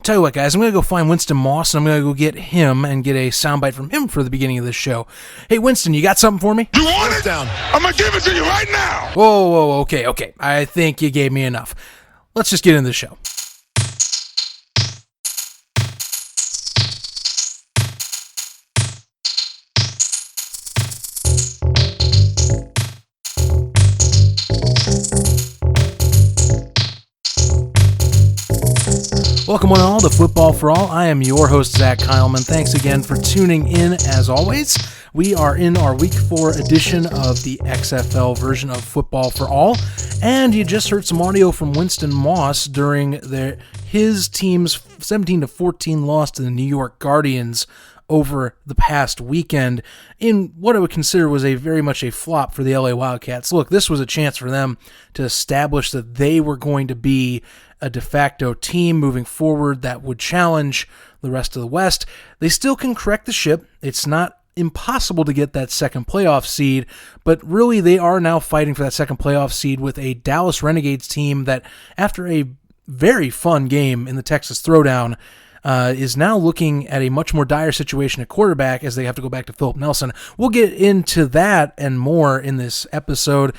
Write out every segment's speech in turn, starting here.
Tell you what, guys, I'm going to go find Winston Moss, and I'm going to go get him and get a soundbite from him for the beginning of this show. Hey, Winston, you got something for me? You want it? I'm going to give it to you right now. Whoa, okay. I think you gave me enough. Let's just get into the show. Welcome one and all to Football for All. I am your host, Zach Kyleman. Thanks again for tuning in as always. We are in our Week 4 edition of the XFL version of Football for All, and you just heard some audio from Winston Moss during his team's 17-14 loss to the New York Guardians over the past weekend in what I would consider was very much a flop for the LA Wildcats. Look, this was a chance for them to establish that they were going to be a de facto team moving forward that would challenge the rest of the West. They still can correct the ship. It's not impossible to get that second playoff seed, but really they are now fighting for that second playoff seed with a Dallas Renegades team that, after a very fun game in the Texas Throwdown, is now looking at a much more dire situation at quarterback as they have to go back to Philip Nelson. We'll get into that and more in this episode.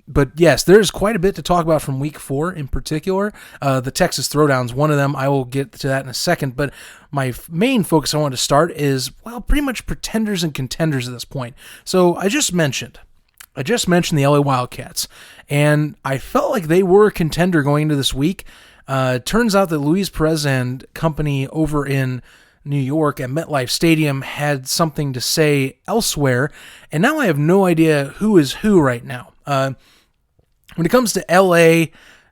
But yes, there's quite a bit to talk about from Week 4 in particular. The Texas Throwdown's one of them. I will get to that in a second. But my main focus I want to start is, pretty much pretenders and contenders at this point. So I just mentioned the LA Wildcats, and I felt like they were a contender going into this week. Turns out that Luis Perez and company over in New York at MetLife Stadium had something to say elsewhere, and now I have no idea who is who right now. When it comes to LA,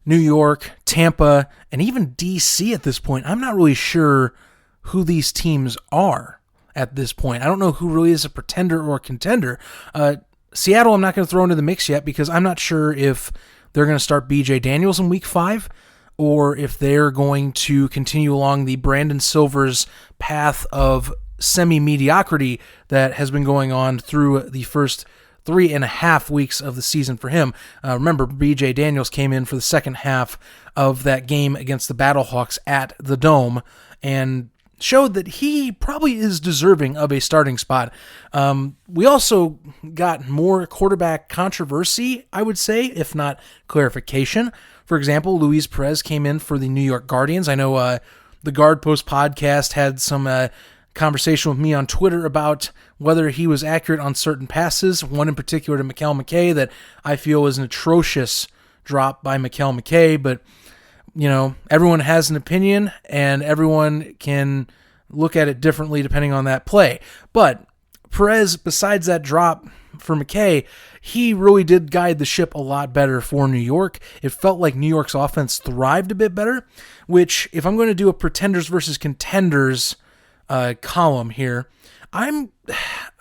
New York, Tampa, and even DC at this point, I'm not really sure who these teams are at this point. I don't know who really is a pretender or a contender. Seattle, I'm not going to throw into the mix yet because I'm not sure if they're going to start BJ Daniels in Week 5 or if they're going to continue along the Brandon Silver's path of semi-mediocrity that has been going on through the first 3.5 weeks of the season for him. Remember, BJ Daniels came in for the second half of that game against the Battlehawks at the Dome and showed that he probably is deserving of a starting spot. We also got more quarterback controversy, I would say, if not clarification. For example, Luis Perez came in for the New York Guardians. I know the Guard Post podcast had some conversation with me on Twitter about whether he was accurate on certain passes, one in particular to Mikel McKay that I feel was an atrocious drop by Mikel McKay, but everyone has an opinion and everyone can look at it differently depending on that play. But Perez, besides that drop for McKay, he really did guide the ship a lot better for New York. It felt like New York's offense thrived a bit better, which if I'm going to do a pretenders versus contenders column here, I'm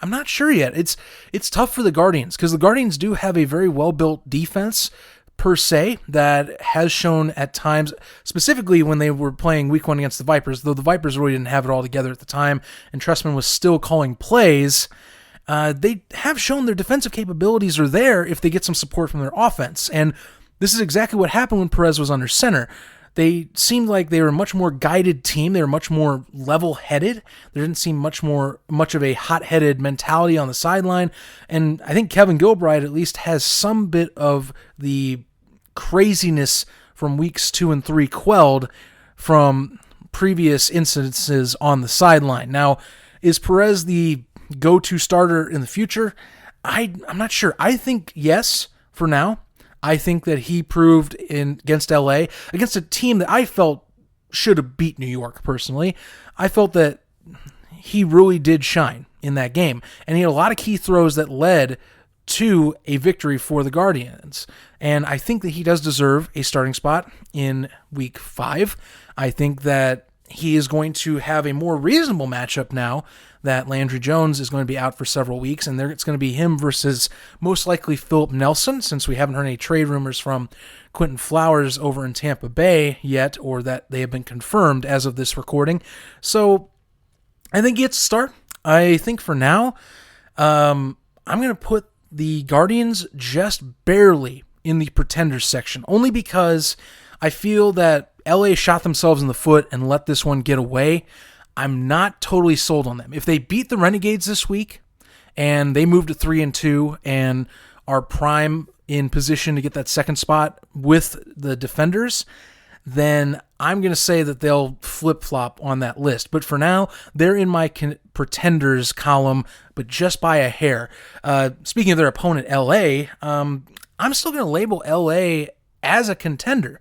not sure yet. It's tough for the Guardians because the Guardians do have a very well-built defense per se that has shown at times, specifically when they were playing Week 1 against the Vipers, though the Vipers really didn't have it all together at the time and Trestman was still calling plays, they have shown their defensive capabilities are there if they get some support from their offense. And this is exactly what happened when Perez was under center. They seemed like they were a much more guided team. They were much more level-headed. There didn't seem much of a hot-headed mentality on the sideline. And I think Kevin Gilbride at least has some bit of the craziness from weeks 2 and 3 quelled from previous incidences on the sideline. Now, is Perez the go-to starter in the future? I'm not sure. I think yes for now. I think that he proved against LA, against a team that I felt should have beat New York personally. I felt that he really did shine in that game, and he had a lot of key throws that led to a victory for the Guardians. And I think that he does deserve a starting spot in Week 5. I think that he is going to have a more reasonable matchup now that Landry Jones is going to be out for several weeks, and it's going to be him versus most likely Philip Nelson, since we haven't heard any trade rumors from Quentin Flowers over in Tampa Bay yet, or that they have been confirmed as of this recording. So I think he gets a start. I think for now, I'm going to put the Guardians just barely in the pretenders section, only because I feel that LA shot themselves in the foot and let this one get away. I'm not totally sold on them. If they beat the Renegades this week and they move to 3-2 and are prime in position to get that second spot with the Defenders, then I'm going to say that they'll flip-flop on that list. But for now, they're in my Pretenders column, but just by a hair. Speaking of their opponent, LA, I'm still going to label LA as a contender.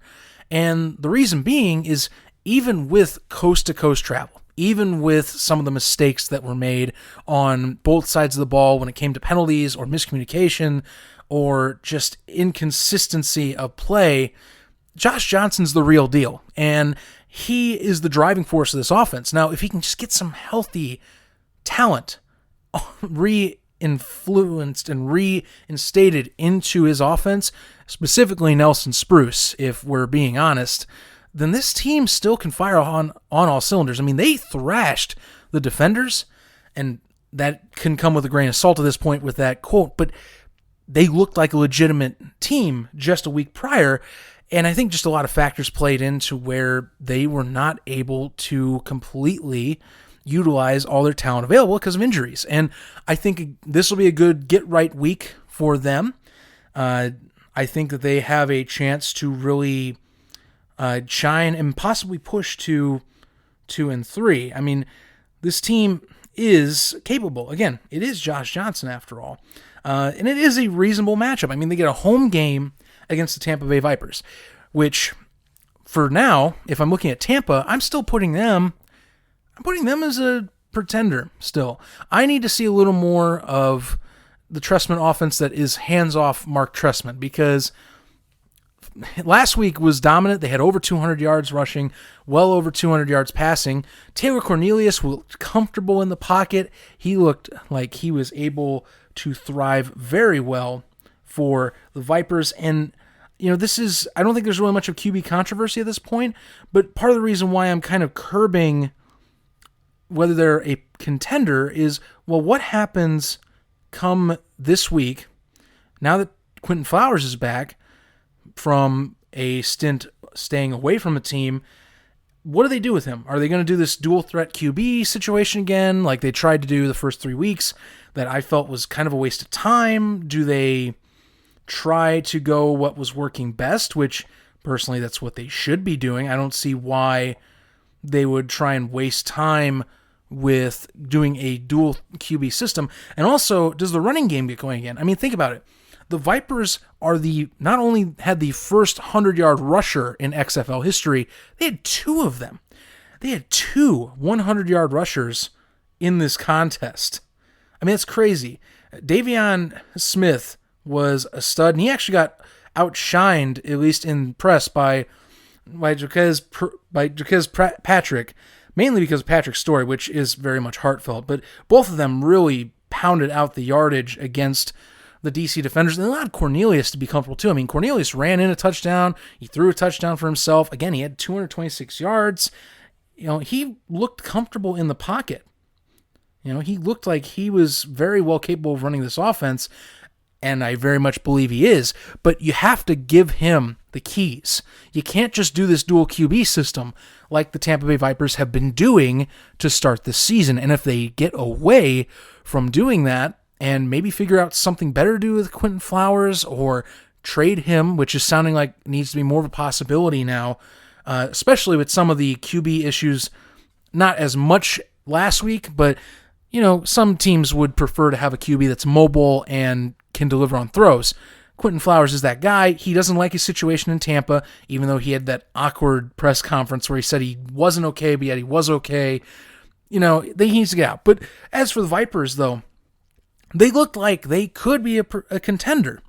And the reason being is even with coast-to-coast travel, even with some of the mistakes that were made on both sides of the ball when it came to penalties or miscommunication or just inconsistency of play, Josh Johnson's the real deal, and he is the driving force of this offense. Now, if he can just get some healthy talent re-influenced and reinstated into his offense, specifically Nelson Spruce, if we're being honest, then this team still can fire on all cylinders. I mean, they thrashed the Defenders, and that can come with a grain of salt at this point with that quote, but they looked like a legitimate team just a week prior. And I think just a lot of factors played into where they were not able to completely utilize all their talent available because of injuries. And I think this will be a good get-right week for them. I think that they have a chance to really shine and possibly push to 2-3. I mean, this team is capable. Again, it is Josh Johnson after all. And it is a reasonable matchup. I mean, they get a home game against the Tampa Bay Vipers, which for now, if I'm looking at Tampa, I'm still putting them as a pretender still. I need to see a little more of the Trestman offense that is hands-off Mark Trestman, because last week was dominant. They had over 200 yards rushing, well over 200 yards passing. Taylor Cornelius looked comfortable in the pocket. He looked like he was able to thrive very well for the Vipers. And, you know, I don't think there's really much of QB controversy at this point, but part of the reason why I'm kind of curbing whether they're a contender is, well, what happens come this week, now that Quentin Flowers is back from a stint staying away from the team? What do they do with him? Are they going to do this dual threat QB situation again, like they tried to do the first 3 weeks that I felt was kind of a waste of time? Do they try to go what was working best, which personally that's what they should be doing? I don't see why they would try and waste time with doing a dual QB system. And also, does the running game get going again? I mean, think about it. The Vipers not only had the first 100-yard rusher in XFL history, they had 2 of them. They had 2 100-yard rushers in this contest. I mean, it's crazy. Davion Smith was a stud, and he actually got outshined, at least in press, by Jaquez Patrick, mainly because of Patrick's story, which is very much heartfelt. But both of them really pounded out the yardage against the DC Defenders, and they allowed Cornelius to be comfortable too. I mean, Cornelius ran in a touchdown. He threw a touchdown for himself. Again, he had 226 yards. You know, he looked comfortable in the pocket. You know, he looked like he was very well capable of running this offense, and I very much believe he is, but you have to give him the keys. You can't just do this dual QB system like the Tampa Bay Vipers have been doing to start the season. And if they get away from doing that and maybe figure out something better to do with Quentin Flowers or trade him, which is sounding like needs to be more of a possibility now, especially with some of the QB issues, not as much last week, but you know, some teams would prefer to have a QB that's mobile and can deliver on throws. Quentin Flowers is that guy. He doesn't like his situation in Tampa, even though he had that awkward press conference where he said he wasn't okay, but yet he was okay. You know, he needs to get out. But as for the Vipers, though, they looked like they could be a contender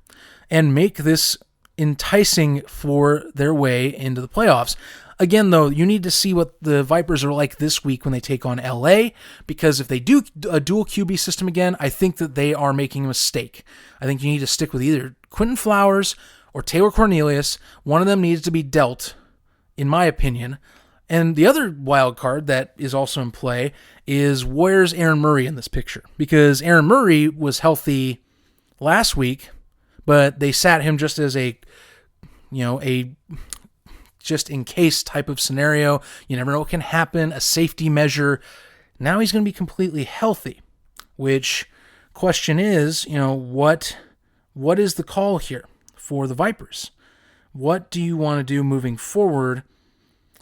and make this enticing for their way into the playoffs. Again, though, you need to see what the Vipers are like this week when they take on LA, because if they do a dual QB system again, I think that they are making a mistake. I think you need to stick with either Quentin Flowers or Taylor Cornelius. One of them needs to be dealt, in my opinion. And the other wild card that is also in play is, where's Aaron Murray in this picture? Because Aaron Murray was healthy last week, but they sat him just as a just in case type of scenario. You never know what can happen, a safety measure. Now he's going to be completely healthy, which question is, what is the call here for the Vipers? What do you want to do moving forward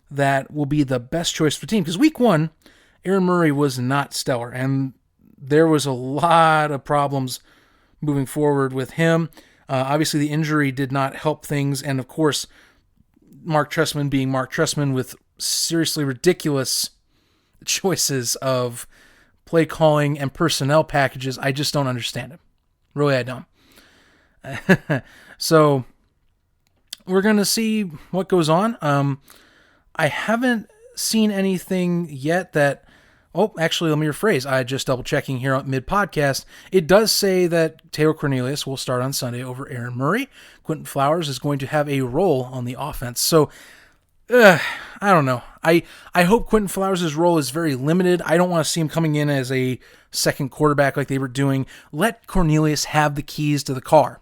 that will be the best choice for the team? Because week 1, Aaron Murray was not stellar, and there was a lot of problems moving forward with him. Obviously, the injury did not help things, and of course, Mark Trestman being Mark Trestman with seriously ridiculous choices of play calling and personnel packages. I just don't understand it. Really, I don't. So we're going to see what goes on. I haven't seen anything yet that... Oh, actually, let me rephrase. I just double-checking here on mid-podcast. It does say that Taylor Cornelius will start on Sunday over Aaron Murray. Quentin Flowers is going to have a role on the offense. So, I don't know. I hope Quentin Flowers' role is very limited. I don't want to see him coming in as a second quarterback like they were doing. Let Cornelius have the keys to the car.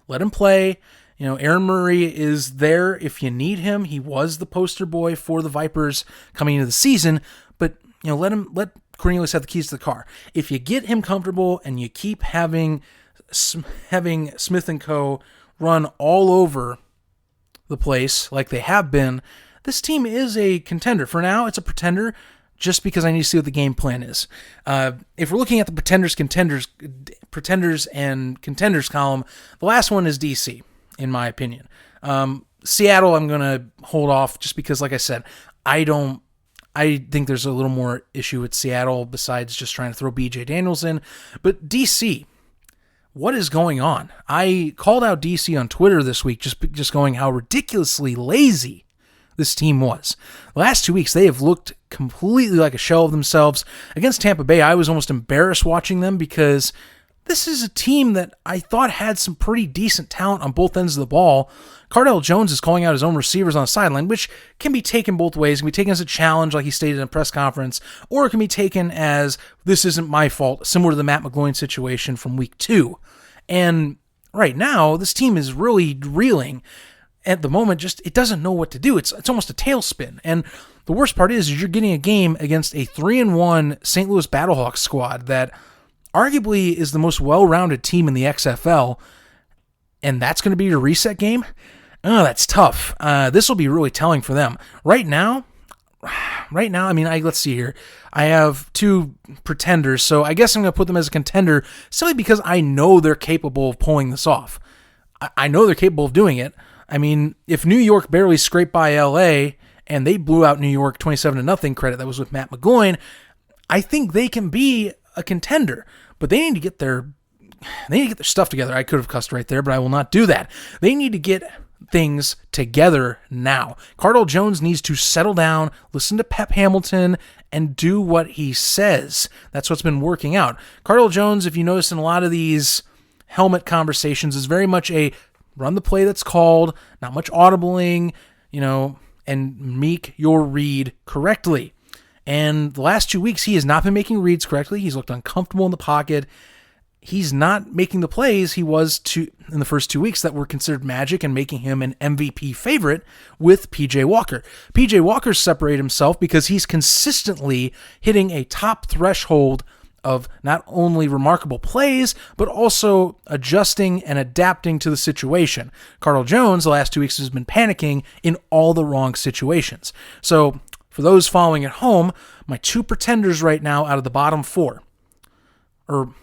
Let him play. Aaron Murray is there if you need him. He was the poster boy for the Vipers coming into the season, but let Cornelius have the keys to the car. If you get him comfortable and you keep having Smith and Co. run all over the place like they have been, this team is a contender. For now, it's a pretender just because I need to see what the game plan is. If we're looking at the pretenders and contenders column, the last one is DC, in my opinion. Seattle, I'm going to hold off just because, like I said, I think there's a little more issue with Seattle besides just trying to throw BJ Daniels in. But DC, what is going on? I called out DC on Twitter this week, just going how ridiculously lazy this team was. The last 2 weeks, they have looked completely like a shell of themselves. Against Tampa Bay, I was almost embarrassed watching them because this is a team that I thought had some pretty decent talent on both ends of the ball. Cardell Jones is calling out his own receivers on the sideline, which can be taken both ways. It can be taken as a challenge, like he stated in a press conference, or it can be taken as, this isn't my fault, similar to the Matt McGloin situation from week 2. And right now, this team is really reeling. At the moment, it doesn't know what to do. It's almost a tailspin. And the worst part is you're getting a game against a 3-1 St. Louis Battlehawks squad that arguably is the most well-rounded team in the XFL, and that's going to be your reset game? Oh, that's tough. This will be really telling for them. Right now, let's see here. I have 2 pretenders, so I guess I'm going to put them as a contender simply because I know they're capable of pulling this off. I know they're capable of doing it. I mean, if New York barely scraped by LA and they blew out New York 27-0, credit that was with Matt McGloin, I think they can be a contender. But they need to get their stuff together. I could have cussed right there, but I will not do that. They need to get things together now. Cardell Jones needs to settle down, listen to Pep Hamilton, and do what he says. That's what's been working out. Cardell Jones, if you notice in a lot of these helmet conversations, is very much a run the play that's called, not much audibling, and make your read correctly. And the last 2 weeks, he has not been making reads correctly. He's looked uncomfortable in the pocket. He's not making the plays he was in the first 2 weeks that were considered magic and making him an MVP favorite with PJ Walker. PJ Walker separated himself because he's consistently hitting a top threshold of not only remarkable plays, but also adjusting and adapting to the situation. Cardell Jones, the last 2 weeks, has been panicking in all the wrong situations. So, for those following at home, my 2 pretenders right now out of the bottom 4, out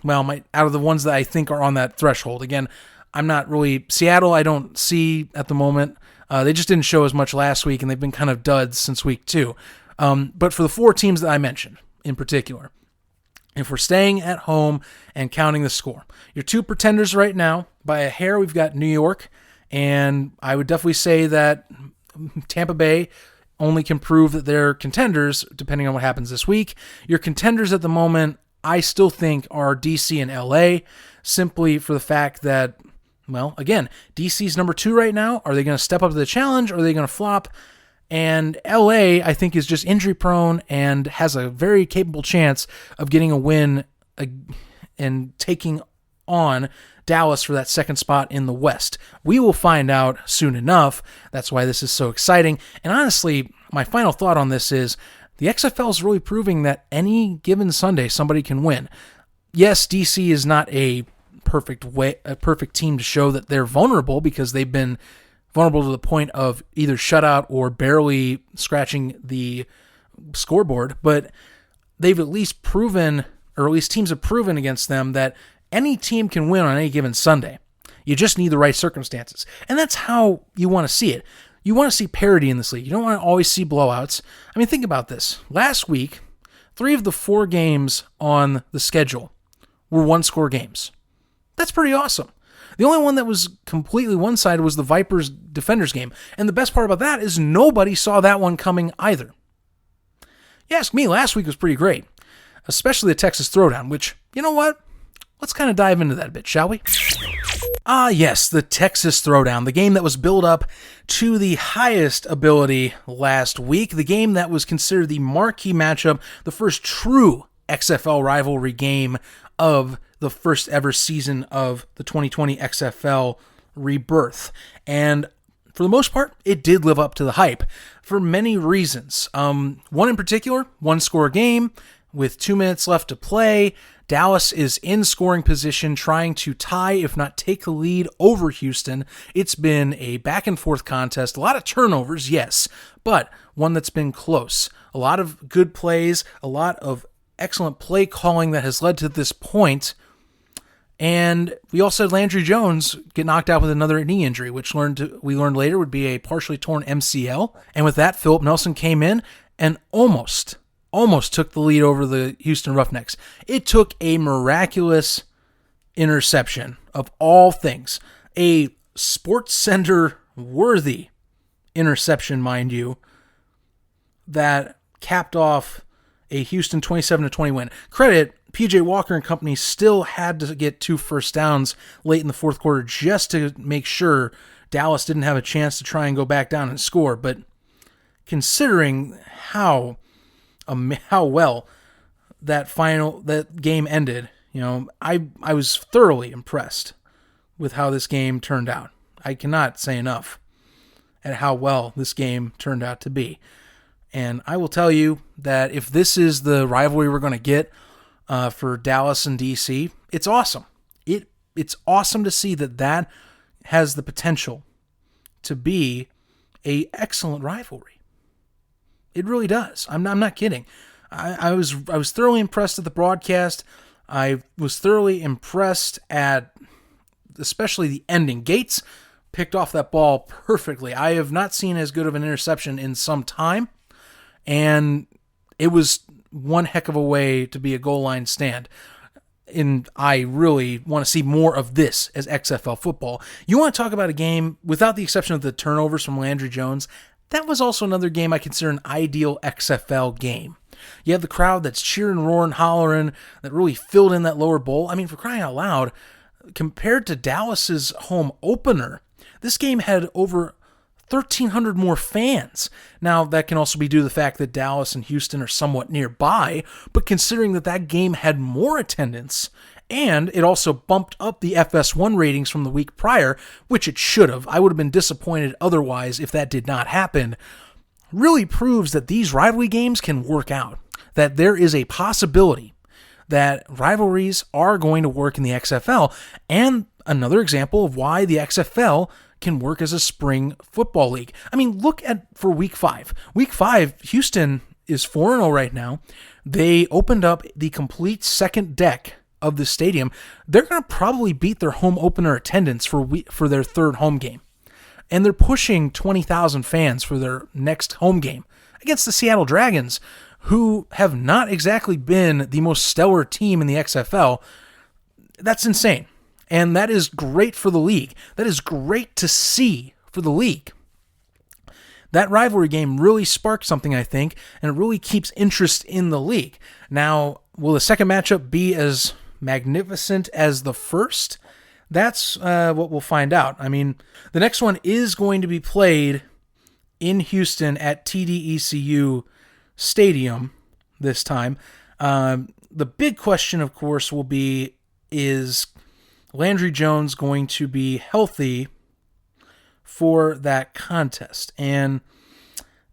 of the ones that I think are on that threshold. Again, I'm not really... Seattle, I don't see at the moment. They just didn't show as much last week, and they've been kind of duds since week 2. But for the 4 teams that I mentioned in particular, if we're staying at home and counting the score, your 2 pretenders right now, by a hair, we've got New York, and I would definitely say that Tampa Bay only can prove that they're contenders depending on what happens this week. Your contenders at the moment, I still think, are DC and LA, simply for the fact that, again, DC's number 2 right now. Are they going to step up to the challenge, or are they going to flop? And LA, I think, is just injury prone and has a very capable chance of getting a win and taking on Dallas for that second spot in the West. We will find out soon enough. That's why this is so exciting. And honestly, my final thought on this is the XFL is really proving that any given Sunday somebody can win. Yes, DC is not a perfect team to show that they're vulnerable, because they've been vulnerable to the point of either shutout or barely scratching the scoreboard, but they've at least proven, or at least teams have proven against them, that any team can win on any given Sunday. You just need the right circumstances. And that's how you want to see it. You want to see parity in this league. You don't want to always see blowouts. I mean, think about this. Last week, 3 of the 4 games on the schedule were one-score games. That's pretty awesome. The only one that was completely one-sided was the Vipers-Defenders game. And the best part about that is nobody saw that one coming either. You ask me, last week was pretty great. Especially the Texas Throwdown, which, you know what? Let's kind of dive into that a bit, shall we? Ah, yes, the Texas Throwdown, the game that was built up to the highest ability last week, the game that was considered the marquee matchup, the first true XFL rivalry game of the first ever season of the 2020 XFL rebirth. And for the most part, it did live up to the hype for many reasons. One in particular, one-score game with 2 minutes left to play. Dallas is in scoring position, trying to tie, if not take the lead over Houston. It's been a back-and-forth contest, a lot of turnovers, yes, but one that's been close. A lot of good plays, a lot of excellent play calling that has led to this point. And we also had Landry Jones get knocked out with another knee injury, which we learned later would be a partially torn MCL. And with that, Philip Nelson came in and almost took the lead over the Houston Roughnecks. It took a miraculous interception of all things. A SportsCenter worthy interception, mind you, that capped off a Houston 27-20 win. Credit, PJ Walker and company still had to get 2 first downs late in the fourth quarter just to make sure Dallas didn't have a chance to try and go back down and score. But considering how well that game ended, I was thoroughly impressed with how this game turned out. I cannot say enough at how well this game turned out to be. And I will tell you that if this is the rivalry we're going to get for Dallas and DC, it's awesome. It's awesome to see that has the potential to be an excellent rivalry. It really does. I'm not kidding. I was thoroughly impressed at the broadcast. I was thoroughly impressed at especially the ending. Gates picked off that ball perfectly. I have not seen as good of an interception in some time, and it was one heck of a way to be a goal line stand. And I really want to see more of this as XFL football. You want to talk about a game, without the exception of the turnovers from Landry Jones, that was also another game I consider an ideal XFL game. You have the crowd that's cheering, roaring, hollering, that really filled in that lower bowl. I mean, for crying out loud, compared to Dallas's home opener, this game had over 1,300 more fans. Now, that can also be due to the fact that Dallas and Houston are somewhat nearby, but considering that game had more attendance, and it also bumped up the FS1 ratings from the week prior, which it should have. I would have been disappointed otherwise if that did not happen. Really proves that these rivalry games can work out, that there is a possibility that rivalries are going to work in the XFL, and another example of why the XFL can work as a spring football league. I mean, look for Week 5. Week 5, Houston is 4-0 right now. They opened up the complete second deck of the stadium. They're going to probably beat their home opener attendance for their third home game. And they're pushing 20,000 fans for their next home game against the Seattle Dragons, who have not exactly been the most stellar team in the XFL. That's insane. And that is great for the league. That is great to see for the league. That rivalry game really sparked something, I think, and it really keeps interest in the league. Now, will the second matchup be as magnificent as the first? That's what we'll find out. I mean, the next one is going to be played in Houston at TDECU Stadium this time. The big question, of course, will be Landry Jones going to be healthy for that contest? And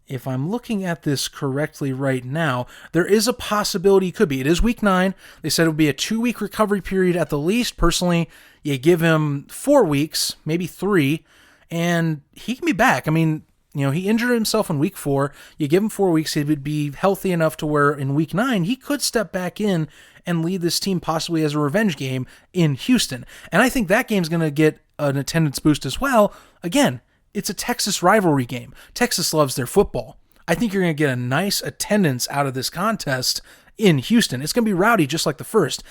if I'm looking at this correctly right now, there is a possibility he could be. It is week 9. They said it would be a 2-week recovery period at the least. Personally, you give him 4 weeks, maybe 3, and he can be back. I mean, he injured himself in week 4. You give him 4 weeks, he would be healthy enough to where in week 9, he could step back in and lead this team possibly as a revenge game in Houston. And I think that game's going to get an attendance boost as well. Again, it's a Texas rivalry game. Texas loves their football. I think you're going to get a nice attendance out of this contest in Houston. It's going to be rowdy just like the first.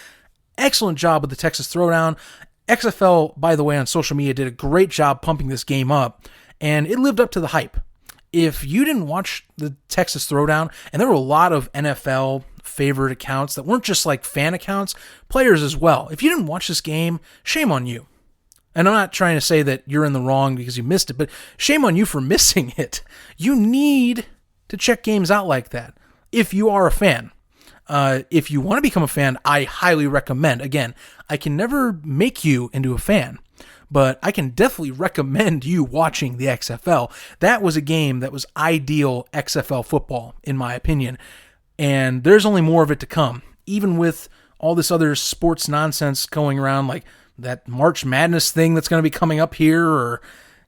Excellent job with the Texas Throwdown. XFL, by the way, on social media did a great job pumping this game up, and it lived up to the hype. If you didn't watch the Texas Throwdown, and there were a lot of NFL favorite accounts that weren't just like fan accounts, players as well. If you didn't watch this game, shame on you. And I'm not trying to say that you're in the wrong because you missed it, but shame on you for missing it. You need to check games out like that if you are a fan. If you want to become a fan, I highly recommend. Again, I can never make you into a fan, but I can definitely recommend you watching the XFL. That was a game that was ideal XFL football, in my opinion. And there's only more of it to come, even with all this other sports nonsense going around, like that March Madness thing that's going to be coming up here, or,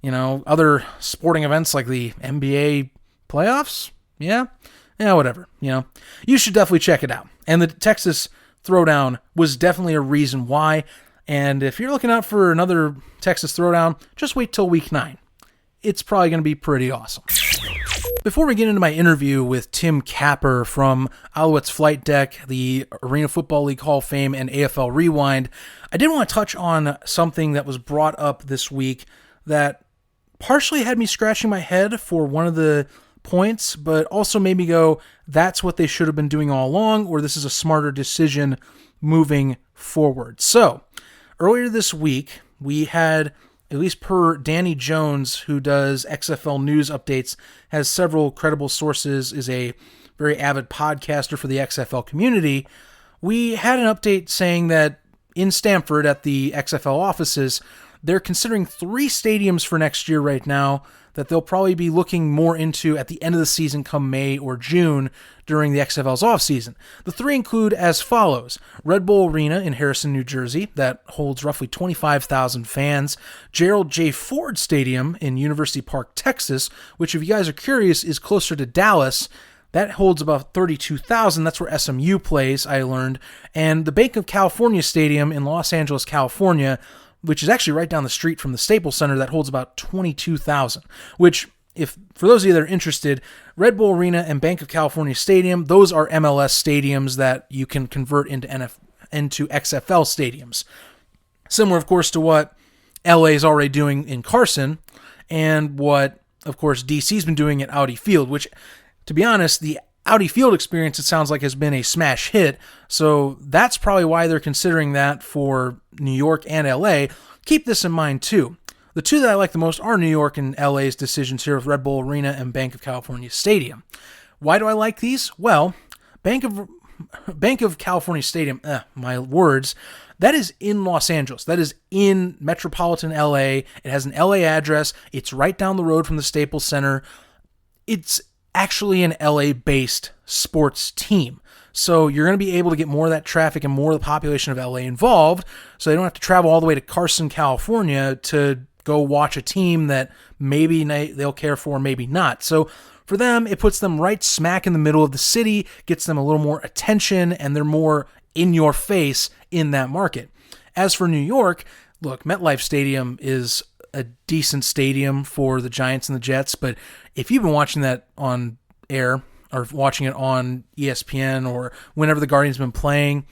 other sporting events like the NBA playoffs. Yeah, whatever. You should definitely check it out. And the Texas Throwdown was definitely a reason why. And if you're looking out for another Texas Throwdown, just wait till week 9. It's probably going to be pretty awesome. Before we get into my interview with Tim Capper from Alouettes Flight Deck, the Arena Football League Hall of Fame, and AFL Rewind, I did want to touch on something that was brought up this week that partially had me scratching my head for one of the points, but also made me go, that's what they should have been doing all along, or this is a smarter decision moving forward. So, earlier this week, we had, at least per Danny Jones, who does XFL news updates, has several credible sources, is a very avid podcaster for the XFL community. We had an update saying that in Stamford at the XFL offices, they're considering 3 stadiums for next year right now that they'll probably be looking more into at the end of the season come May or June during the XFL's offseason. The 3 include as follows: Red Bull Arena in Harrison, New Jersey, that holds roughly 25,000 fans. Gerald J. Ford Stadium in University Park, Texas, which, if you guys are curious, is closer to Dallas. That holds about 32,000. That's where SMU plays, I learned. And the Bank of California Stadium in Los Angeles, California, which is actually right down the street from the Staples Center, that holds about 22,000, which, if for those of you that are interested, Red Bull Arena and Bank of California Stadium, those are MLS stadiums that you can convert into XFL stadiums. Similar, of course, to what LA is already doing in Carson, and what, of course, DC's been doing at Audi Field, which, to be honest, the Audi Field experience, it sounds like, has been a smash hit, so that's probably why they're considering that for New York and LA. Keep this in mind, too. The 2 that I like the most are New York and LA's decisions here with Red Bull Arena and Bank of California Stadium. Why do I like these? Well, Bank of California Stadium, my words, that is in Los Angeles. That is in metropolitan LA. It has an LA address. It's right down the road from the Staples Center. It's actually an LA-based sports team. So you're going to be able to get more of that traffic and more of the population of LA involved, so they don't have to travel all the way to Carson, California to go watch a team that maybe they'll care for, maybe not. So for them, it puts them right smack in the middle of the city, gets them a little more attention, and they're more in your face in that market. As for New York, look, MetLife Stadium is a decent stadium for the Giants and the Jets, but if you've been watching that on air or watching it on ESPN or whenever the Guardians have been playing,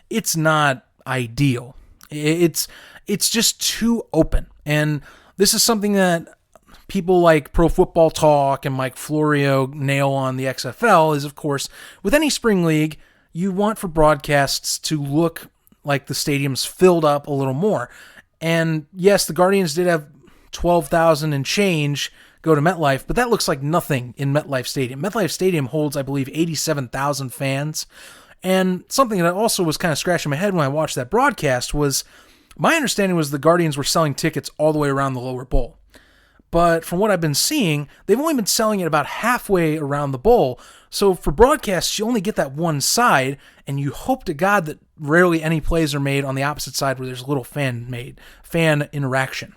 it's not ideal. It's just too open. And this is something that people like Pro Football Talk and Mike Florio nail on the XFL is, of course, with any spring league, you want for broadcasts to look like the stadium's filled up a little more. And yes, the Guardians did have 12,000 and change go to MetLife, but that looks like nothing in MetLife Stadium. MetLife Stadium holds, I believe, 87,000 fans. And something that also was kind of scratching my head when I watched that broadcast was My understanding was the Guardians were selling tickets all the way around the lower bowl. But from what I've been seeing, they've only been selling it about halfway around the bowl. So for broadcasts, you only get that one side, and you hope to God that rarely any plays are made on the opposite side where there's a little fan interaction.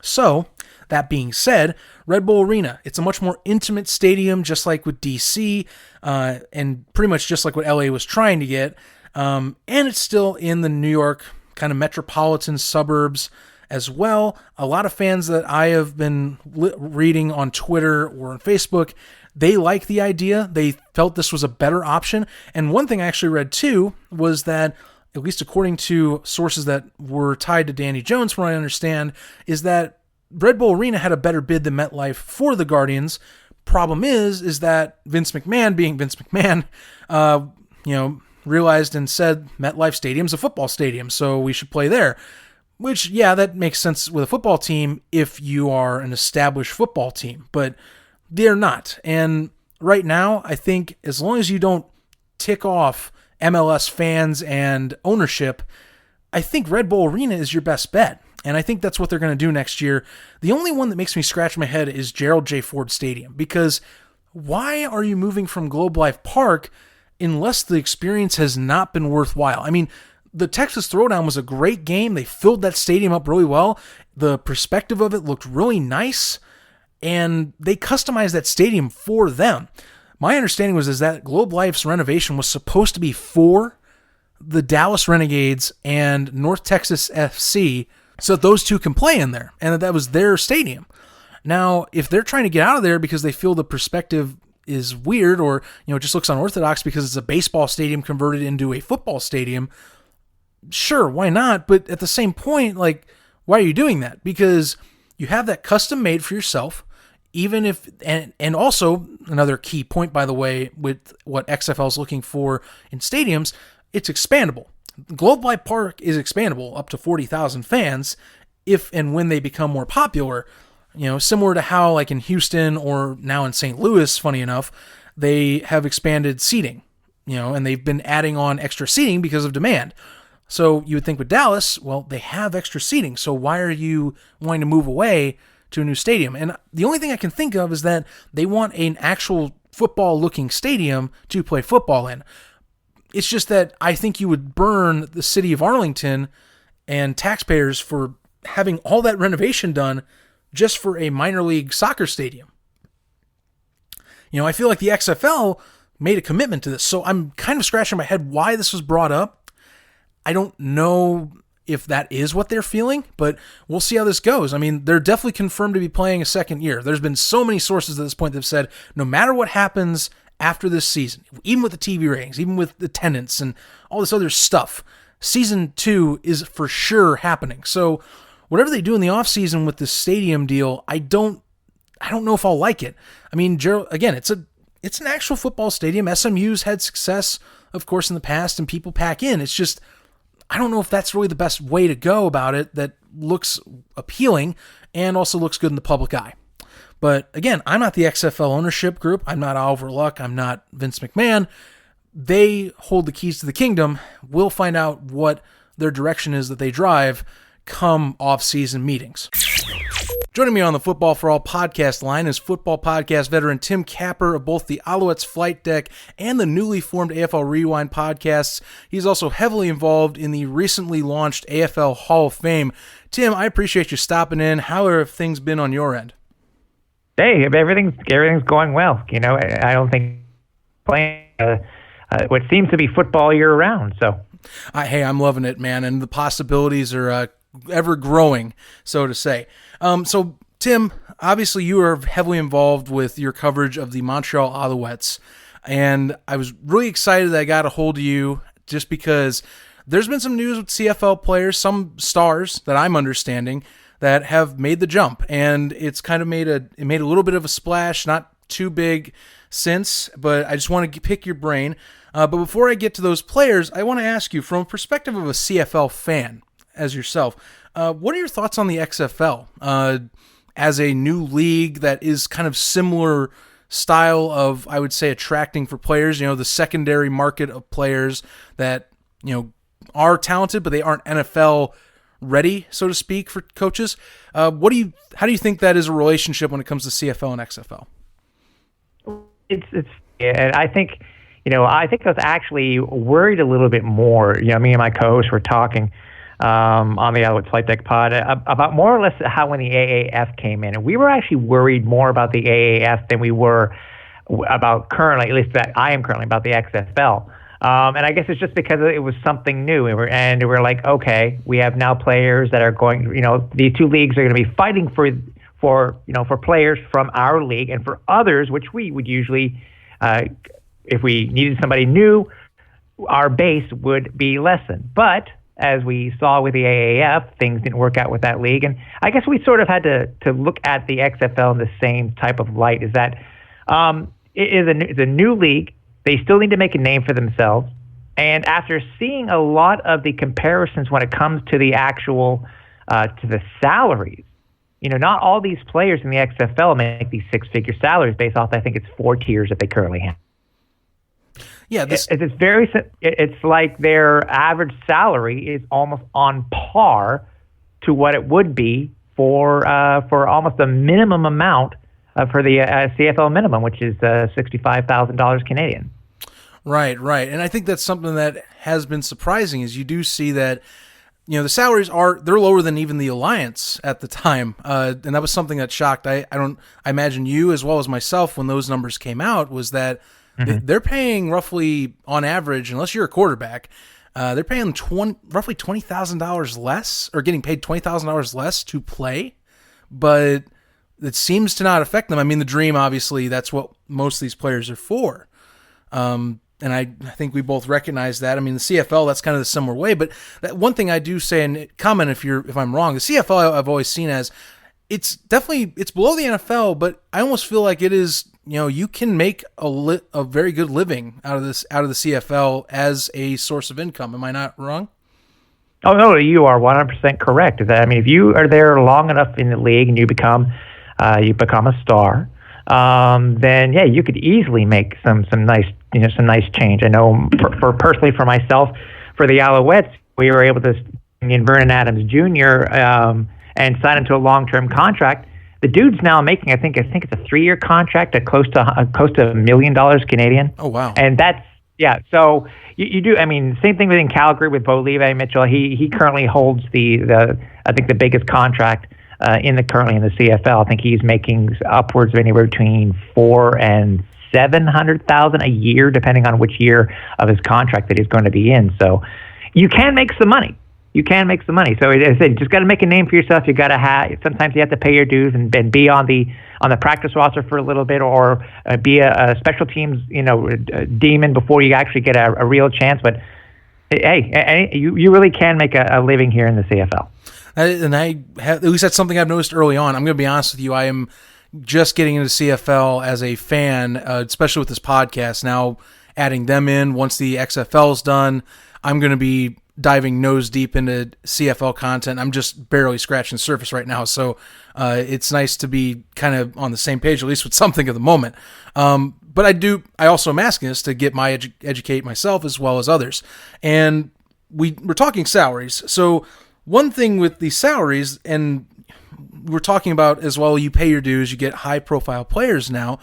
So, that being said, Red Bull Arena, it's a much more intimate stadium, just like with DC, and pretty much just like what LA was trying to get. And it's still in the New York kind of metropolitan suburbs as well. A lot of fans that I have been reading on Twitter or on Facebook, they like the idea. They felt this was a better option. And one thing I actually read too was that, at least according to sources that were tied to Danny Jones, from what I understand, is that Red Bull Arena had a better bid than MetLife for the Guardians. Problem is that Vince McMahon, being Vince McMahon, realized and said MetLife Stadium's a football stadium, so we should play there. Which, yeah, that makes sense with a football team if you are an established football team, but they're not. And right now, I think as long as you don't tick off MLS fans and ownership, I think Red Bull Arena is your best bet. And I think that's what they're going to do next year. The only one that makes me scratch my head is Gerald J. Ford Stadium, because why are you moving from Globe Life Park unless the experience has not been worthwhile? I mean, the Texas Throwdown was a great game. They filled that stadium up really well. The perspective of it looked really nice, and they customized that stadium for them. My understanding was that Globe Life's renovation was supposed to be for the Dallas Renegades and North Texas FC, so that those two can play in there, and that was their stadium. Now, if they're trying to get out of there because they feel the perspective is weird, or it just looks unorthodox because it's a baseball stadium converted into a football stadium, sure, why not? But at the same point, why are you doing that? Because you have that custom made for yourself, even if, and also another key point, by the way, with what XFL is looking for in stadiums, it's expandable. Globe Life Park is expandable up to 40,000 fans if and when they become more popular. Similar to how, like in Houston or now in St. Louis, funny enough, they have expanded seating, and they've been adding on extra seating because of demand. So you would think with Dallas, well, they have extra seating, so why are you wanting to move away to a new stadium? And the only thing I can think of is that they want an actual football-looking stadium to play football in. It's just that I think you would burn the city of Arlington and taxpayers for having all that renovation done just for a minor league soccer stadium. I feel like the XFL made a commitment to this, so I'm kind of scratching my head why this was brought up. I don't know if that is what they're feeling, but we'll see how this goes. I mean, they're definitely confirmed to be playing a second year. There's been so many sources at this point that have said no matter what happens after this season, even with the TV ratings, even with attendance and all this other stuff, season 2 is for sure happening. So whatever they do in the offseason with this stadium deal, I don't know if I'll like it. I mean, again, it's an actual football stadium. SMU's had success, of course, in the past, and people pack in. It's just, I don't know if that's really the best way to go about it that looks appealing and also looks good in the public eye. But again, I'm not the XFL ownership group. I'm not Oliver Luck. I'm not Vince McMahon. They hold the keys to the kingdom. We'll find out what their direction is that they drive come off-season meetings. Joining me on the Football for All podcast line is football podcast veteran Tim Capper of both the Alouettes Flight Deck and the newly formed AFL Rewind podcasts. He's also heavily involved in the recently launched AFL Hall of Fame. Tim, I appreciate you stopping in. How have things been on your end? Hey, everything's going well. I don't think playing what seems to be football year round. So, hey, I'm loving it, man, and the possibilities are ever growing, so to say. So, Tim, obviously you are heavily involved with your coverage of the Montreal Alouettes, and I was really excited that I got a hold of you just because there's been some news with CFL players, some stars that I'm understanding, that have made the jump, and it's kind of made a little bit of a splash, not too big since, but I just want to pick your brain. But before I get to those players, I want to ask you, from a perspective of a CFL fan, as yourself, what are your thoughts on the XFL as a new league that is kind of similar style of, I would say, attracting for players, the secondary market of players that, are talented, but they aren't NFL ready, so to speak, for coaches. How do you think that is a relationship when it comes to CFL and XFL? And I think, I was actually worried a little bit more. Me and my co-host were talking on the Alouette Flight Deck Pod about more or less how when the AAF came in, and we were actually worried more about the AAF than we were about currently, at least that I am currently, about the XFL. And I guess it's just because it was something new, and we're like, okay, we have now players that are going. These two leagues are going to be fighting for players from our league and for others, which we would usually, if we needed somebody new, our base would be lessened. But as we saw with the AAF, things didn't work out with that league, and I guess we sort of had to look at the XFL in the same type of light. Is that it's a new league. They still need to make a name for themselves. And after seeing a lot of the comparisons when it comes to the actual, to the salaries, not all these players in the XFL make these six-figure salaries based off, I think it's 4 tiers that they currently have. Yeah, it's like their average salary is almost on par to what it would be for almost a minimum amount for the CFL minimum, which is $65,000 Canadian. Right. And I think that's something that has been surprising is you do see that, the salaries they're lower than even the Alliance at the time. And that was something that shocked. I imagine you as well as myself when those numbers came out was that they're paying roughly on average, unless you're a quarterback, they're paying roughly $20,000 less or getting paid $20,000 less to play, but it seems to not affect them. I mean, the dream, obviously, that's what most of these players are for. And I think we both recognize that. I mean, the CFL, that's kind of the similar way. But that one thing I do say, and comment if I'm wrong, the CFL I've always seen as it's below the NFL, but I almost feel like it is. You can make a very good living out of the CFL as a source of income. Am I not wrong? Oh no, you are 100% correct. If you are there long enough in the league and you become a star, then yeah, you could easily make some nice change. I know for personally for myself, for the Alouettes, we were able to in Vernon Adams Jr. And sign him to a long-term contract. The dude's now making, I think it's a 3-year contract at close to $1 million Canadian. Oh wow! And that's So you do. I mean, same thing within Calgary with Bo Levi Mitchell. He currently holds the biggest contract currently in the CFL. I think he's making upwards of anywhere between $400,000 and $700,000 a year, depending on which year of his contract that he's going to be in. So you can make some money. So as I said, you just got to make a name for yourself. You got to sometimes you have to pay your dues and be on the practice roster for a little bit, or be a special teams a demon before you actually get a real chance. But hey, you really can make a living here in the CFL. And at least that's something I've noticed early on. I'm going to be honest with you. I am just getting into CFL as a fan, especially with this podcast. Now adding them in once the XFL is done, I'm going to be diving nose deep into CFL content. I'm just barely scratching the surface right now, so it's nice to be kind of on the same page, at least with something at the moment. But I also am asking this to get educate myself as well as others. And we're talking salaries. So one thing with the salaries, and we're talking about as well, you pay your dues, you get high-profile players now.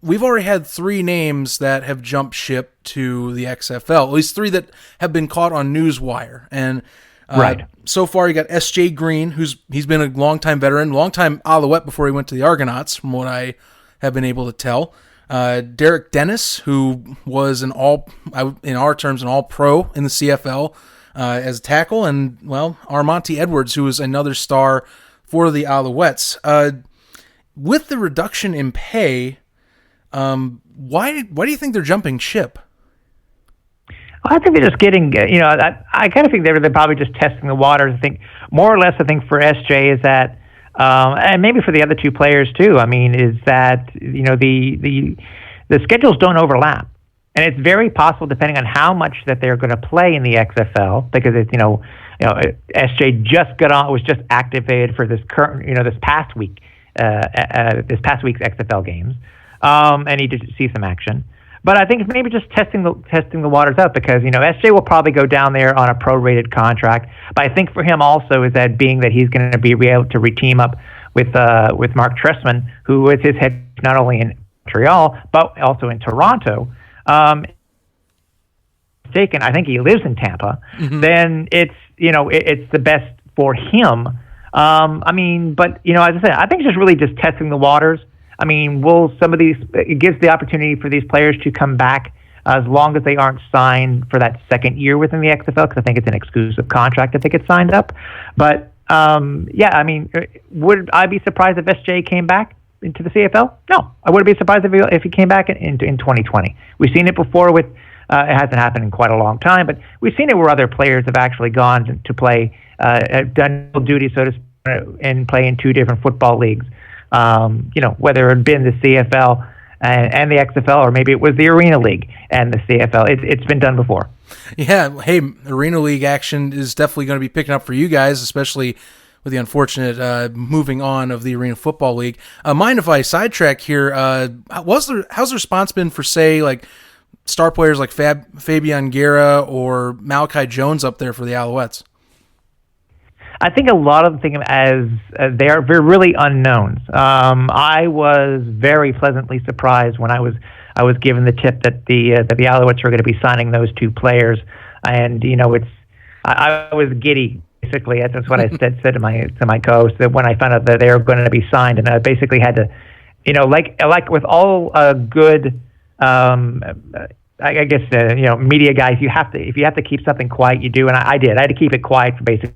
We've already had 3 names that have jumped ship to the XFL, at least 3 that have been caught on Newswire. And right. So far, you got S.J. Green, he's been a longtime veteran, longtime Alouette before he went to the Argonauts, from what I have been able to tell. Derek Dennis, who was in our terms, an all-pro in the CFL as a tackle, and, well, Armonte Edwards, who was another star for the Alouettes. With the reduction in pay, why do you think they're jumping ship? I think they're just getting, I kind of think they're probably just testing the waters. I think more or less, for SJ is that, and maybe for the other 2 players too. I mean, is that the schedules don't overlap, and it's very possible depending on how much that they're going to play in the XFL, because it's SJ was just activated for this current this past week's XFL games. And he did see some action. But I think it's maybe just testing the waters out because, SJ will probably go down there on a prorated contract. But I think for him also is that being that he's going to be able to re-team up with Mark Trestman, who is his head not only in Montreal, but also in Toronto. I think he lives in Tampa. Mm-hmm. Then it's the best for him. But as I said, I think it's really just testing the waters. Will some of these, it gives the opportunity for these players to come back as long as they aren't signed for that second year within the XFL, because I think it's an exclusive contract if they get signed up. But, would I be surprised if SJ came back into the CFL? No, I wouldn't be surprised if he came back in 2020. We've seen it before with, it hasn't happened in quite a long time, but we've seen it where other players have actually gone to play, done duty, so to speak, and play in two different football leagues. Whether it had been the CFL and the XFL, or maybe it was the Arena League and the CFL. It's been done before. Yeah, hey, Arena League action is definitely going to be picking up for you guys, especially with the unfortunate moving on of the Arena Football League. Mind if I sidetrack here? How's the response been for, say, like star players like Fabian Guerra or Malachi Jones up there for the Alouettes? I think a lot of them think of them as they're really unknowns. I was very pleasantly surprised when I was given the tip that the Alouettes were going to be signing those two players, and I was giddy. Basically, that's what I said to my co-host, that when I found out that they were going to be signed, and I basically had to, like with all good. I guess media guys, if you have to keep something quiet, you do, and I did. I had to keep it quiet for basically.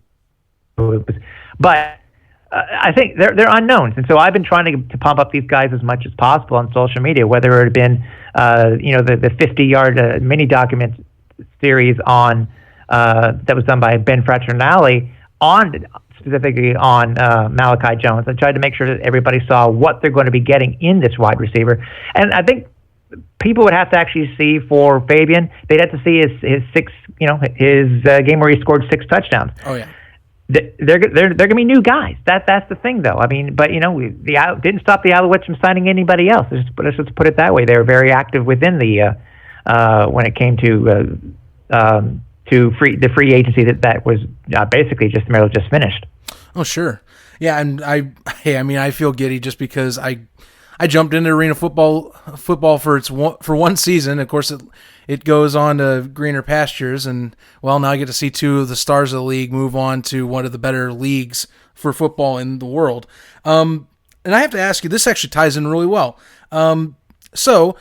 But I think they're unknowns, and so I've been trying to pump up these guys as much as possible on social media. Whether it had been the 50-yard mini document series on that was done by Ben Fraternale specifically on Malachi Jones. I tried to make sure that everybody saw what they're going to be getting in this wide receiver, and I think people would have to actually see for Fabian. They'd have to see his game where he scored 6 touchdowns. Oh yeah. They're going to be new guys. That's the thing, though. But didn't stop the Alouettes from signing anybody else. Let's just put it that way. They were very active within the when it came to the free agency that was basically just finished. Oh sure, yeah. And I feel giddy just because I jumped into arena football for one season. Of course, it goes on to greener pastures, and now I get to see two of the stars of the league move on to one of the better leagues for football in the world. And I have to ask you, this actually ties in really well. So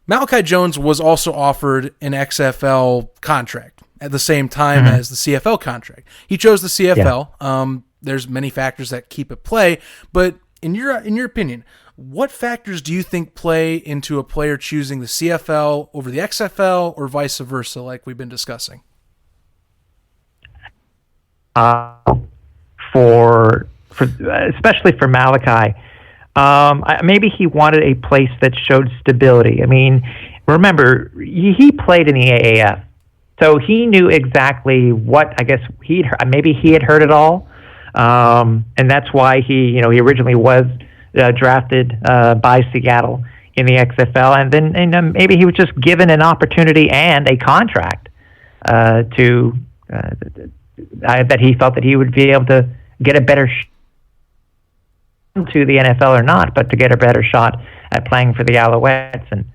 Malachi Jones was also offered an XFL contract at the same time as the CFL contract. He chose the CFL. Yeah. There's many factors that keep at play, but in your opinion, what factors do you think play into a player choosing the CFL over the XFL or vice versa, like we've been discussing? For especially for Malachi, maybe he wanted a place that showed stability. Remember, he played in the AAF, so he knew exactly what, I guess, he had heard it all, and that's why he originally was drafted by Seattle in the XFL, and then maybe he was just given an opportunity and a contract that he felt that he would be able to get a better to the NFL or not, but to get a better shot at playing for the Alouettes, and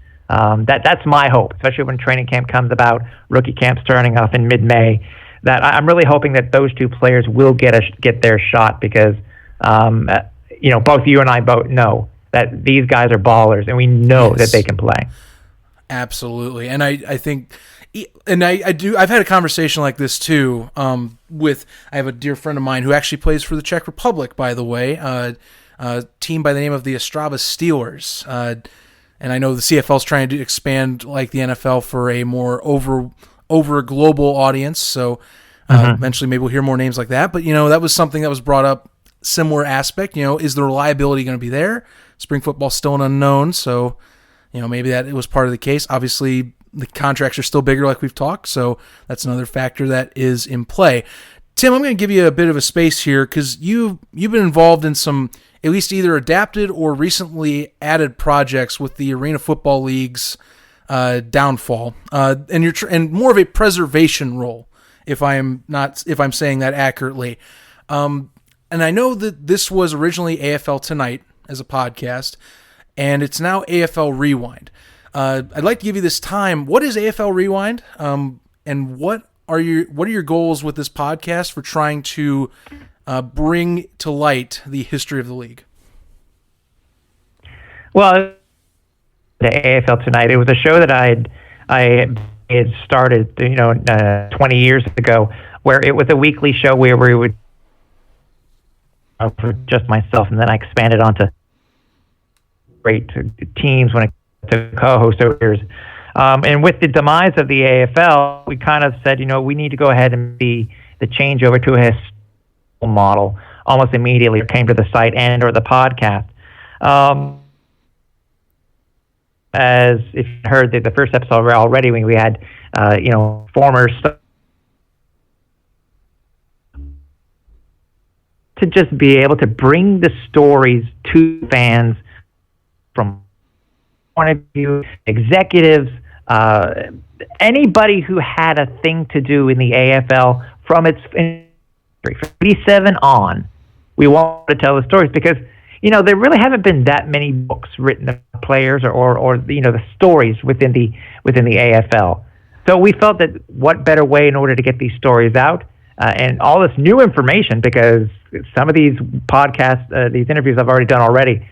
that's my hope, especially when training camp comes about, rookie camp starting off in mid-May. That I'm really hoping that those two players will get their shot because. Both you and I both know that these guys are ballers, and we know that they can play. Absolutely, and I think, and I do. I've had a conversation like this too. I have a dear friend of mine who actually plays for the Czech Republic, by the way, a team by the name of the Ostrava Steelers. And I know the CFL is trying to expand like the NFL for a more over global audience. So eventually, maybe we'll hear more names like that. But that was something that was brought up. Similar aspect, is the reliability going to be there? Spring football's still an unknown, so maybe that it was part of the case. Obviously, the contracts are still bigger, like we've talked, so that's another factor that is in play. Tim, I'm going to give you a bit of a space here because you've been involved in some at least either adapted or recently added projects with the Arena Football League's downfall, and and more of a preservation role, if I'm saying that accurately. And I know that this was originally AFL Tonight as a podcast, and it's now AFL Rewind. I'd like to give you this time. What is AFL Rewind? And what are your goals with this podcast for trying to bring to light the history of the league? Well, the AFL Tonight, it was a show that I had started 20 years ago, where it was a weekly show where we would for just myself, and then I expanded onto great teams when it to co-host over years. And with the demise of the AFL, we kind of said, we need to go ahead and be the change over to a historical model almost immediately. It came to the site and or the podcast. As if you heard the first episode already, when we had former to just be able to bring the stories to fans from point of view, executives, anybody who had a thing to do in the AFL from its from 87 on. We want to tell the stories because there really haven't been that many books written about players or the stories within the AFL. So we felt that what better way in order to get these stories out and all this new information, because some of these podcasts, these interviews I've already done already,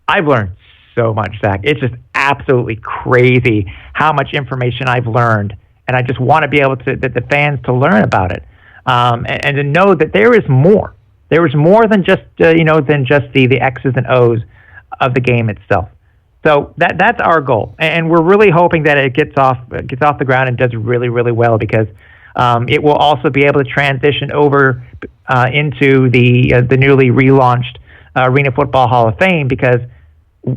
I've learned so much, Zach. It's just absolutely crazy how much information I've learned, and I just want to be able to the fans to learn about it, and to know that there is more. There is more than just the X's and O's of the game itself. So that's our goal, and we're really hoping that it gets off the ground and does really, really well, because it will also be able to transition over into the newly relaunched Arena Football Hall of Fame, because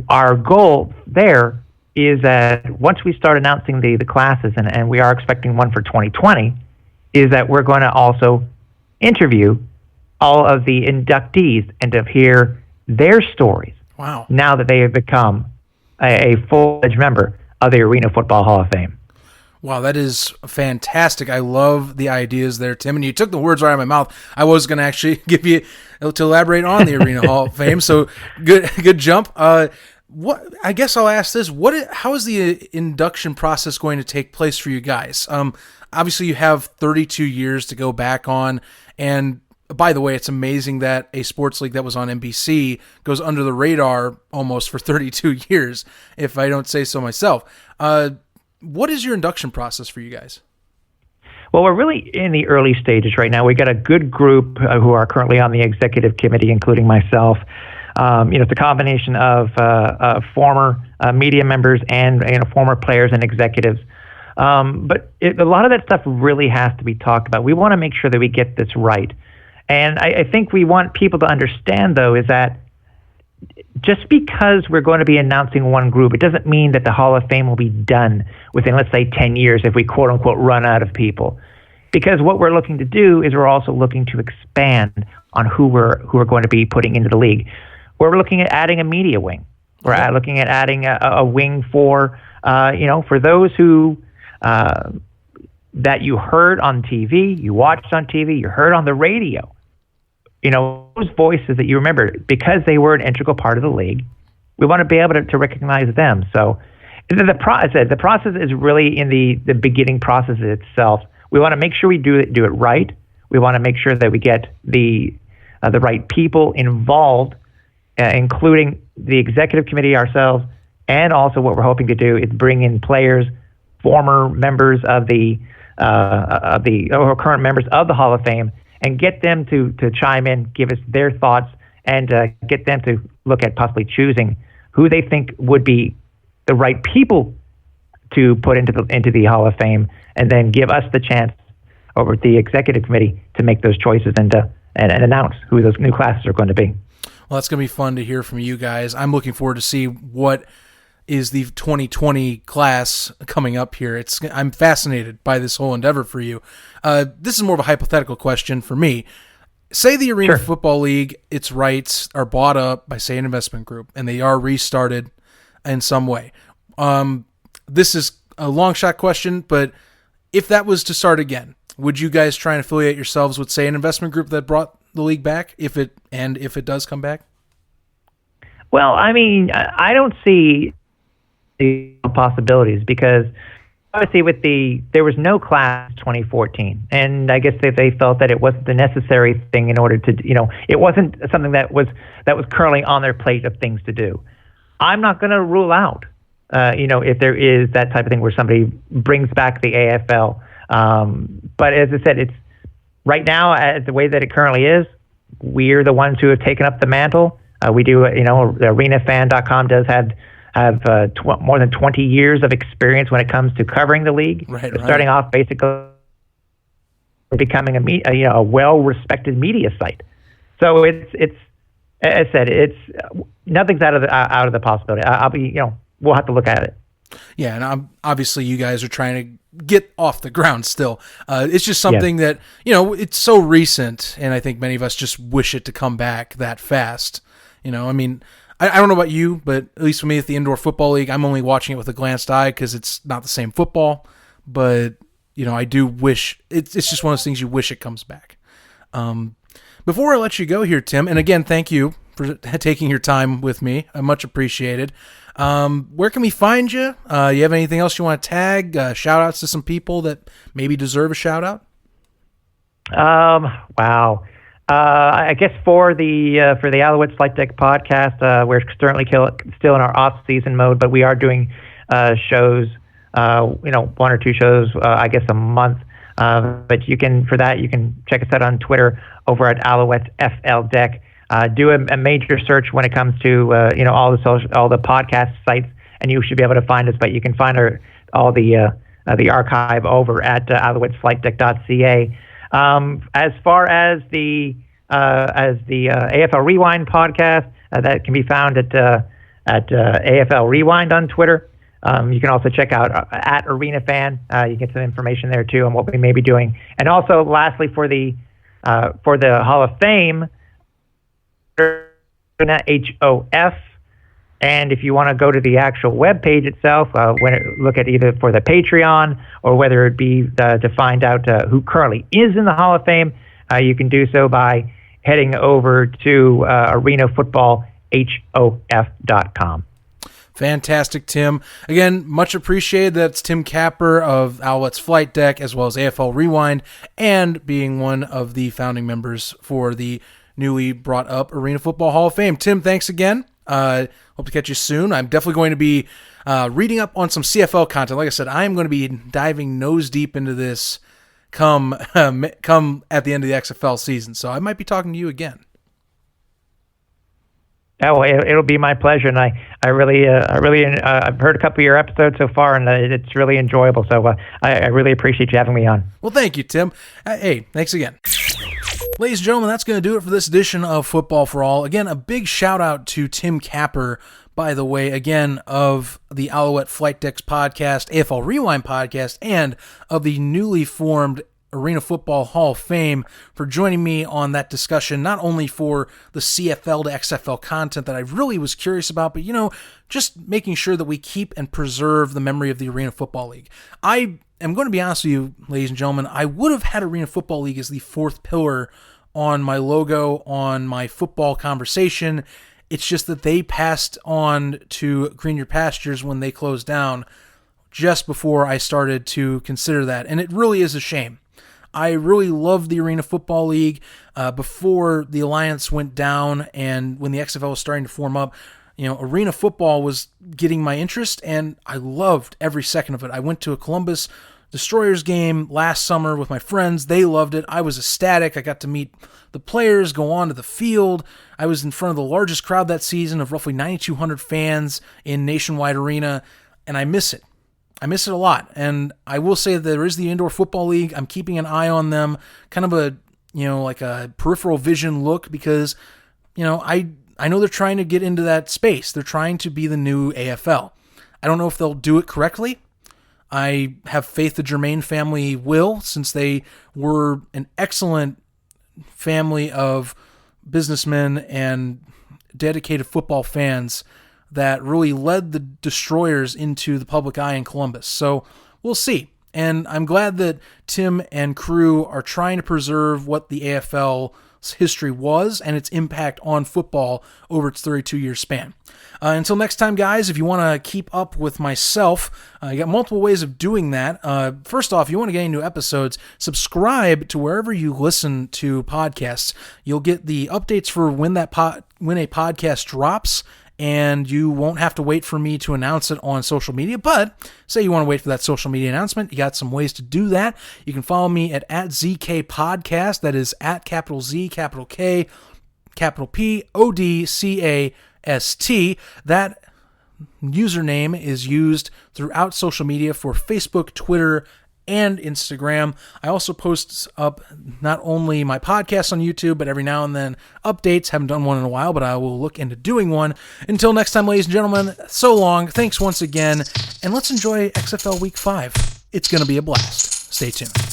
our goal there is that once we start announcing the classes, and we are expecting one for 2020, is that we're going to also interview all of the inductees and to hear their stories. Wow. Now that they have become a full-fledged member of the Arena Football Hall of Fame. Wow, that is fantastic. I love the ideas there, Tim. And you took the words right out of my mouth. I was going to actually give you to elaborate on the Arena Hall of Fame. So good jump. What I guess I'll ask this: how is the induction process going to take place for you guys? Obviously, you have 32 years to go back on, and by the way, it's amazing that a sports league that was on NBC goes under the radar almost for 32 years, if I don't say so myself. What is your induction process for you guys? Well, we're really in the early stages right now. We got a good group who are currently on the executive committee, including myself. It's a combination of former media members and former players and executives. But a lot of that stuff really has to be talked about. We want to make sure that we get this right. And I think we want people to understand, though, is that just because we're going to be announcing one group, it doesn't mean that the Hall of Fame will be done within, let's say, 10 years if we quote-unquote run out of people. Because what we're looking to do is we're also looking to expand on who we're going to be putting into the league. We're looking at adding a media wing. We're looking at adding a wing for those who that you heard on TV, you watched on TV, you heard on the radio. Those voices that you remember, because they were an integral part of the league, we want to be able to recognize them. So the process is really in the beginning process itself. We want to make sure we do it right. We want to make sure that we get the right people involved, including the executive committee ourselves, and also what we're hoping to do is bring in players, former members of or current members of the Hall of Fame, and get them to chime in, give us their thoughts, and get them to look at possibly choosing who they think would be the right people to put into the Hall of Fame, and then give us the chance over at the executive committee to make those choices and announce who those new classes are going to be. Well, that's going to be fun to hear from you guys. I'm looking forward to see what is the 2020 class coming up here. I'm fascinated by this whole endeavor for you. This is more of a hypothetical question for me. Say the Arena Football League, its rights are bought up by, say, an investment group, and they are restarted in some way. This is a long shot question, but if that was to start again, would you guys try and affiliate yourselves with, say, an investment group that brought the league back, if it does come back? Well, I mean, I don't see the possibilities because obviously there was no class 2014, and I guess they felt that it wasn't the necessary thing in order to, it wasn't something that was currently on their plate of things to do. I'm not going to rule out, if there is that type of thing where somebody brings back the AFL. But as I said, it's right now, the way that it currently is, we're the ones who have taken up the mantle. We do, arenafan.com does have more than 20 years of experience when it comes to covering the league. Right. Starting off basically becoming a well-respected media site. So it's as I said, it's nothing's out of the possibility. I'll be, we'll have to look at it. Yeah, and obviously you guys are trying to get off the ground still. It's just something that, it's so recent, and I think many of us just wish it to come back that fast. I mean, I don't know about you, but at least for me at the Indoor Football League, I'm only watching it with a glanced eye because it's not the same football. But, I do wish, it's just one of those things you wish it comes back. Before I let you go here, Tim, and again, thank you for taking your time with me. I much appreciated. Where can we find you? You have anything else you want to tag? Shout outs to some people that maybe deserve a shout out? Wow. I guess for the Alouettes Flight Deck podcast, we're certainly still in our off-season mode, but we are doing shows, one or two shows, I guess a month. But you can check us out on Twitter over at Alouettes FL Deck. Do a major search when it comes to all the podcast sites, and you should be able to find us. But you can find all the archive over at alouettesflightdeck.ca. As far as the AFL Rewind podcast, that can be found at AFL Rewind on Twitter. You can also check out at Arena Fan. You get some information there too on what we may be doing. And also, lastly, for the Hall of Fame, HOF. And if you want to go to the actual web page itself, look at either for the Patreon or whether it be to find out who currently is in the Hall of Fame, you can do so by heading over to arenafootballhof.com. Fantastic, Tim. Again, much appreciated. That's Tim Capper of Alouettes Flight Deck, as well as AFL Rewind, and being one of the founding members for the newly brought up Arena Football Hall of Fame. Tim, thanks again. Hope to catch you soon. I'm definitely going to be reading up on some CFL content. Like I said, I am going to be diving nose deep into this come at the end of the XFL season. So I might be talking to you again. Oh, it'll be my pleasure, and I really I've heard a couple of your episodes so far, and it's really enjoyable. So I really appreciate you having me on. Well, thank you, Tim. Hey, thanks again. Ladies and gentlemen, that's going to do it for this edition of Football for All. Again, a big shout out to Tim Capper, by the way, again, of the Alouette Flight Decks podcast, AFL Rewind podcast, and of the newly formed Arena Football Hall of Fame, for joining me on that discussion, not only for the CFL to XFL content that I really was curious about, but, just making sure that we keep and preserve the memory of the Arena Football League. I'm going to be honest with you, ladies and gentlemen, I would have had Arena Football League as the fourth pillar on my logo, on my football conversation. It's just that they passed on to Greener Pastures when they closed down just before I started to consider that, and it really is a shame. I really loved the Arena Football League before the Alliance went down, and when the XFL was starting to form up, Arena Football was getting my interest, and I loved every second of it. I went to a Columbus Destroyers game last summer with my friends. They loved it. I was ecstatic. I got to meet the players, go on to the field. I was in front of the largest crowd that season of roughly 9,200 fans in Nationwide Arena, and I miss it. I miss it a lot, and I will say that there is the Indoor Football League. I'm keeping an eye on them, kind of a, like a peripheral vision look, because, I know they're trying to get into that space. They're trying to be the new AFL. I don't know if they'll do it correctly. I have faith the Germain family will, since they were an excellent family of businessmen and dedicated football fans that really led the Destroyers into the public eye in Columbus. So we'll see. And I'm glad that Tim and crew are trying to preserve what the AFL's history was and its impact on football over its 32-year span. Until next time, guys, if you want to keep up with myself, you got multiple ways of doing that. First off, you want to get new episodes, subscribe to wherever you listen to podcasts. You'll get the updates for when a podcast drops, and you won't have to wait for me to announce it on social media. But say you want to wait for that social media announcement, you got some ways to do that. You can follow me at ZK Podcast. That is at capital Z, capital K, capital P, ODCAST. That username is used throughout social media for Facebook, Twitter, and Instagram. I also post up not only my podcast on YouTube, but every now and then updates. Haven't done one in a while, but I will look into doing one. Until next time, ladies and gentlemen, so long. Thanks once again, and let's enjoy XFL Week 5. It's going to be a blast. Stay tuned.